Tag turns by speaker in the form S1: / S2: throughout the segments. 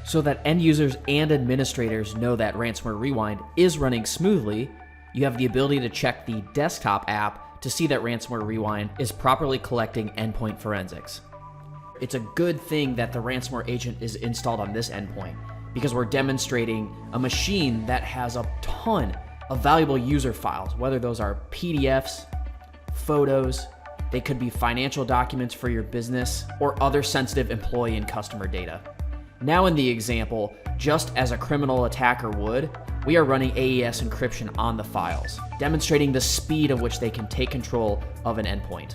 S1: So that end users and administrators know that Ransomware Rewind is running smoothly, you have the ability to check the desktop app to see that Ransomware Rewind is properly collecting endpoint forensics. It's a good thing that the ransomware agent is installed on this endpoint, because we're demonstrating a machine that has a ton of valuable user files, whether those are PDFs, photos, they could be financial documents for your business, or other sensitive employee and customer data. Now in the example, just as a criminal attacker would, we are running AES encryption on the files, demonstrating the speed at which they can take control of an endpoint.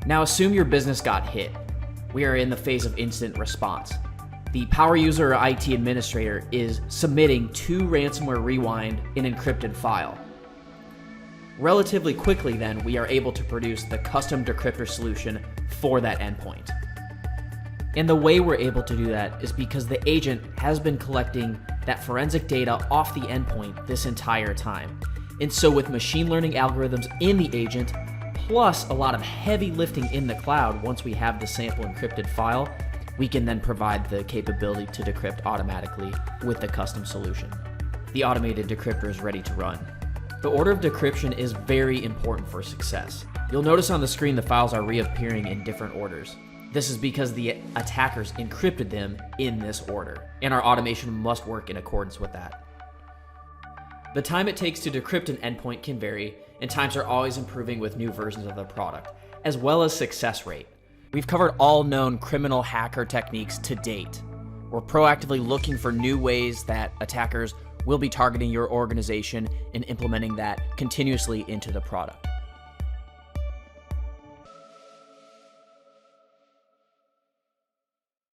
S1: Now assume your business got hit. We are in the phase of incident response. The power user or IT administrator is submitting to Ransomware Rewind an encrypted file. Relatively quickly then, we are able to produce the custom decryptor solution for that endpoint. And the way we're able to do that is because the agent has been collecting that forensic data off the endpoint this entire time. And so with machine learning algorithms in the agent, plus a lot of heavy lifting in the cloud, once we have the sample encrypted file, we can then provide the capability to decrypt automatically with the custom solution. The automated decryptor is ready to run. The order of decryption is very important for success. You'll notice on the screen the files are reappearing in different orders. This is because the attackers encrypted them in this order, and our automation must work in accordance with that. The time it takes to decrypt an endpoint can vary, and times are always improving with new versions of the product, as well as success rate. We've covered all known criminal hacker techniques to date. We're proactively looking for new ways that attackers will be targeting your organization and implementing that continuously into the product.